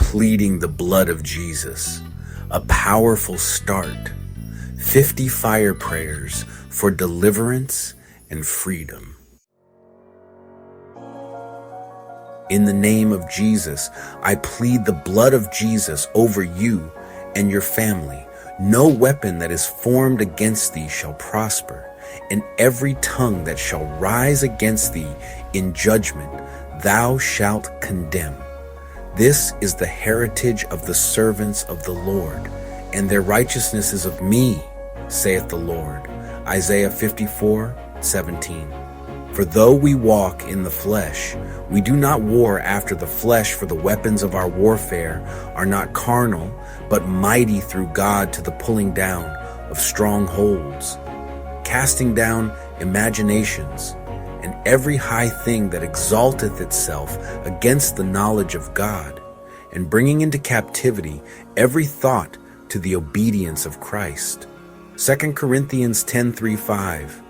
pleading the blood of Jesus. A powerful start. 50 fire prayers for deliverance and freedom. In the name of Jesus, I plead the blood of Jesus over you and your family. No weapon that is formed against thee shall prosper, and every tongue that shall rise against thee in judgment thou shalt condemn. This is the heritage of the servants of the Lord, and their righteousness is of me, saith the Lord. Isaiah 54:17. For though we walk in the flesh, we do not war after the flesh, for the weapons of our warfare are not carnal, but mighty through God to the pulling down of strongholds, casting down imaginations, and every high thing that exalteth itself against the knowledge of God, and bringing into captivity every thought to the obedience of Christ. 2 Corinthians 10:3-5.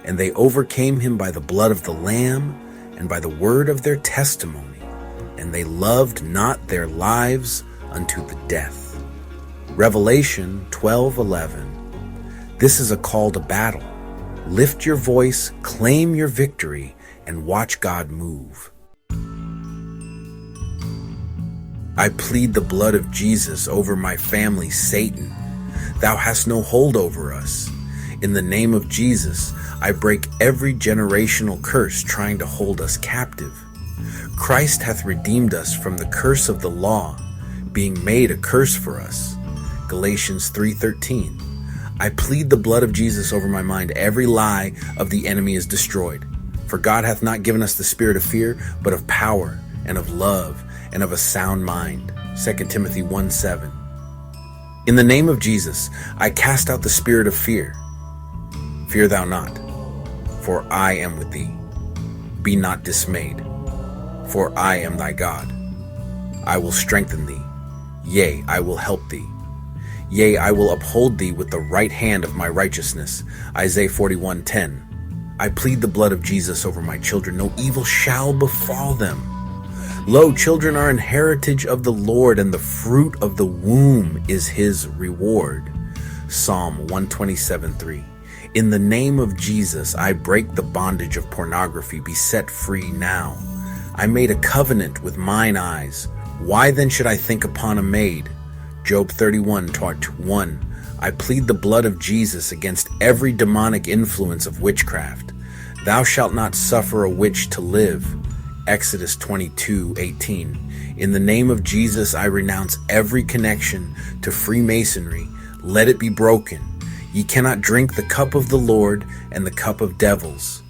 And they overcame him by the blood of the Lamb and by the word of their testimony, and they loved not their lives unto the death. Revelation 12:11. This is a call to battle. Lift your voice, claim your victory, and watch God move. I plead the blood of Jesus over my family, Satan. Thou hast no hold over us. In the name of Jesus, I break every generational curse trying to hold us captive. Christ hath redeemed us from the curse of the law, being made a curse for us. Galatians 3:13. I plead the blood of Jesus over my mind. Every lie of the enemy is destroyed. For God hath not given us the spirit of fear, but of power and of love and of a sound mind. 2 Timothy 1:7. In the name of Jesus, I cast out the spirit of fear. Fear thou not, for I am with thee. Be not dismayed, for I am thy God. I will strengthen thee. Yea, I will help thee. Yea, I will uphold thee with the right hand of my righteousness. Isaiah 41:10. I plead the blood of Jesus over my children. No evil shall befall them. Lo, children are an heritage of the Lord, and the fruit of the womb is his reward. Psalm 127:3. In the name of Jesus, I break the bondage of pornography. Be set free now. I made a covenant with mine eyes. Why then should I think upon a maid? Job 31:1. I plead the blood of Jesus against every demonic influence of witchcraft. Thou shalt not suffer a witch to live. Exodus 22:18. In the name of Jesus, I renounce every connection to Freemasonry. Let it be broken. Ye cannot drink the cup of the Lord and the cup of devils.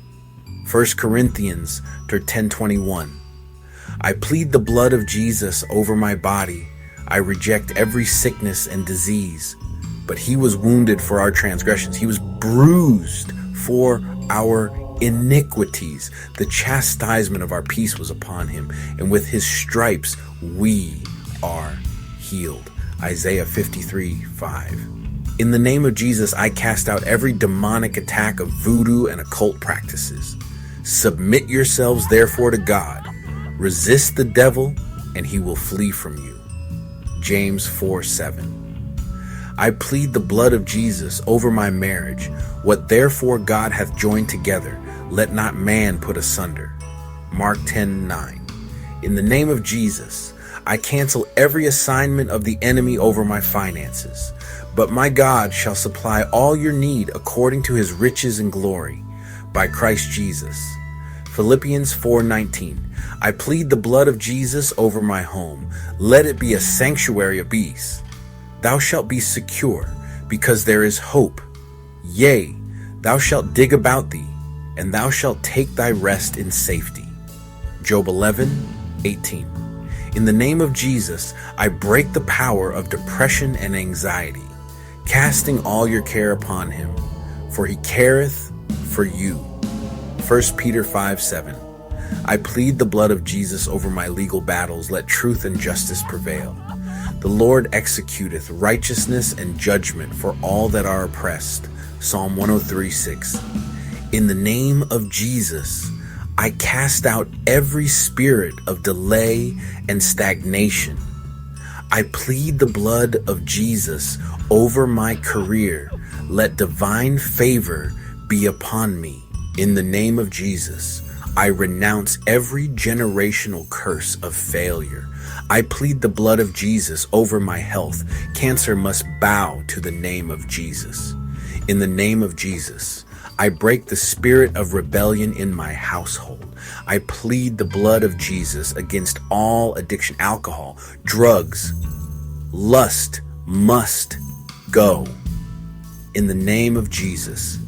1 Corinthians 10:21. I plead the blood of Jesus over my body. I reject every sickness and disease. But he was wounded for our transgressions. He was bruised for our iniquities. The chastisement of our peace was upon him, and with his stripes we are healed. Isaiah 53:5. In the name of Jesus, I cast out every demonic attack of voodoo and occult practices. Submit yourselves therefore to God. Resist the devil, and he will flee from you. James 4:7. I plead the blood of Jesus over my marriage. What therefore God hath joined together, let not man put asunder. Mark 10:9. In the name of Jesus, I cancel every assignment of the enemy over my finances. But my God shall supply all your need according to his riches and glory by Christ Jesus. Philippians 4:19. I plead the blood of Jesus over my home. Let it be a sanctuary of peace. Thou shalt be secure, because there is hope. Yea, thou shalt dig about thee, and thou shalt take thy rest in safety. Job 11:18. In the name of Jesus, I break the power of depression and anxiety, casting all your care upon him, for he careth for you. 1 Peter 5:7. I plead the blood of Jesus over my legal battles. Let truth and justice prevail. The Lord executeth righteousness and judgment for all that are oppressed. Psalm 103:6. In the name of Jesus, I cast out every spirit of delay and stagnation. I plead the blood of Jesus over my career. Let divine favor be upon me. In the name of Jesus, I renounce every generational curse of failure. I plead the blood of Jesus over my health. Cancer must bow to the name of Jesus. In the name of Jesus, I break the spirit of rebellion in my household. I plead the blood of Jesus against all addiction, alcohol, drugs, lust must go. In the name of Jesus,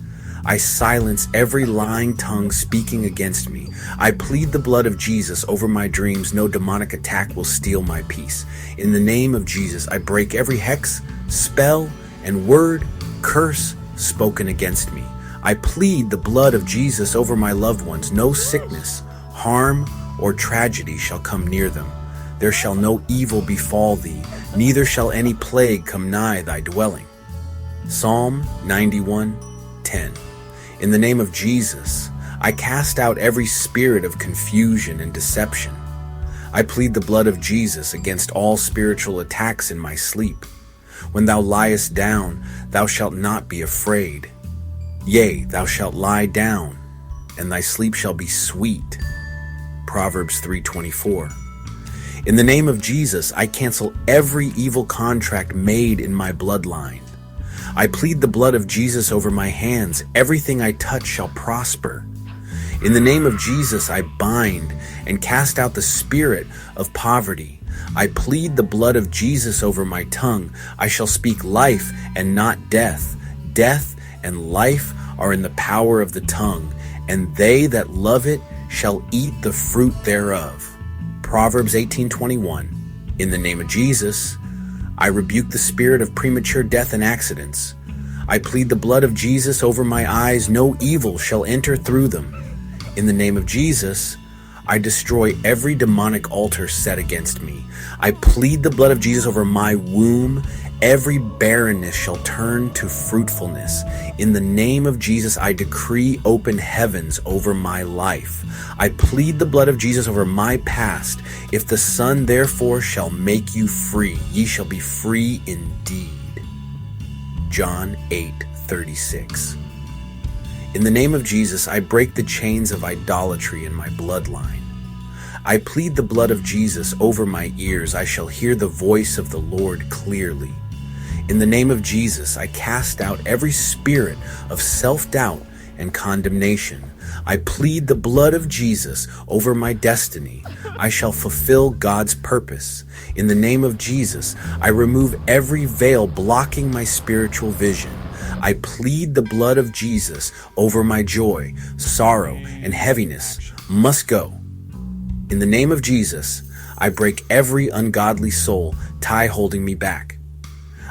I silence every lying tongue speaking against me. I plead the blood of Jesus over my dreams. No demonic attack will steal my peace. In the name of Jesus, I break every hex, spell, and word, curse spoken against me. I plead the blood of Jesus over my loved ones. No sickness, harm, or tragedy shall come near them. There shall no evil befall thee, neither shall any plague come nigh thy dwelling. Psalm 91:10. In the name of Jesus, I cast out every spirit of confusion and deception. I plead the blood of Jesus against all spiritual attacks in my sleep. When thou liest down, thou shalt not be afraid. Yea, thou shalt lie down, and thy sleep shall be sweet. Proverbs 3:24. In the name of Jesus, I cancel every evil contract made in my bloodline. I plead the blood of Jesus over my hands. Everything I touch shall prosper. In the name of Jesus, I bind and cast out the spirit of poverty. I plead the blood of Jesus over my tongue. I shall speak life and not death. Death and life are in the power of the tongue, and they that love it shall eat the fruit thereof. Proverbs 18:21. In the name of Jesus, I rebuke the spirit of premature death and accidents. I plead the blood of Jesus over my eyes. No evil shall enter through them. In the name of Jesus, I destroy every demonic altar set against me. I plead the blood of Jesus over my womb. Every barrenness shall turn to fruitfulness. In the name of Jesus, I decree open heavens over my life. I plead the blood of Jesus over my past. If the Son therefore shall make you free, ye shall be free indeed. John 8:36. In the name of Jesus, I break the chains of idolatry in my bloodline. I plead the blood of Jesus over my ears. I shall hear the voice of the Lord clearly. In the name of Jesus, I cast out every spirit of self-doubt and condemnation. I plead the blood of Jesus over my destiny. I shall fulfill God's purpose. In the name of Jesus, I remove every veil blocking my spiritual vision. I plead the blood of Jesus over my joy, sorrow, and heaviness must go. In the name of Jesus, I break every ungodly soul tie holding me back.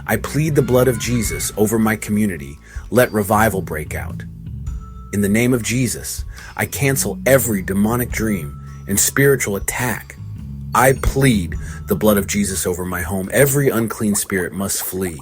I plead the blood of Jesus over my community. Let revival break out. In the name of Jesus, I cancel every demonic dream and spiritual attack. I plead the blood of Jesus over my home. Every unclean spirit must flee.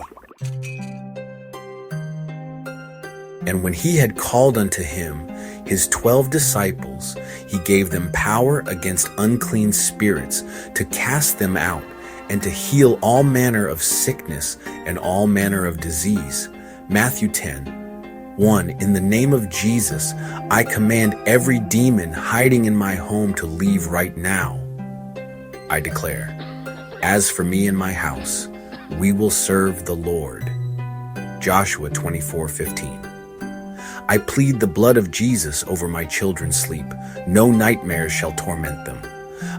And when he had called unto him his 12 disciples, he gave them power against unclean spirits to cast them out and to heal all manner of sickness and all manner of disease. Matthew 10:1. In the name of Jesus, I command every demon hiding in my home to leave right now. I declare, as for me and my house, we will serve the Lord. Joshua 24:15. I plead the blood of Jesus over my children's sleep. No nightmares shall torment them.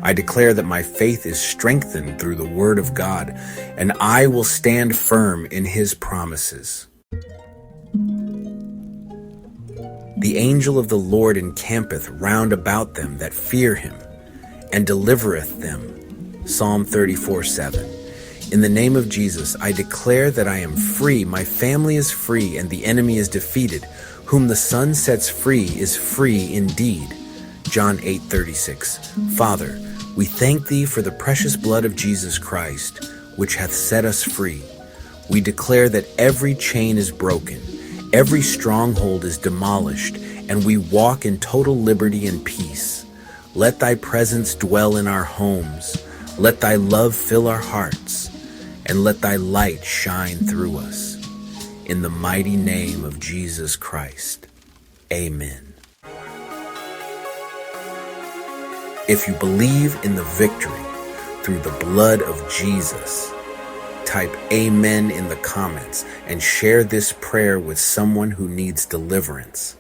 I declare that my faith is strengthened through the word of God, and I will stand firm in his promises. The angel of the Lord encampeth round about them that fear him, and delivereth them. Psalm 34:7. In the name of Jesus, I declare that I am free, my family is free, and the enemy is defeated. Whom the Son sets free is free indeed. John 8:36. Father, we thank thee for the precious blood of Jesus Christ, which hath set us free. We declare that every chain is broken, every stronghold is demolished, and we walk in total liberty and peace. Let thy presence dwell in our homes. Let thy love fill our hearts. and let thy light shine through us. In the mighty name of Jesus Christ. Amen. If you believe in the victory through the blood of Jesus, type Amen in the comments and share this prayer with someone who needs deliverance.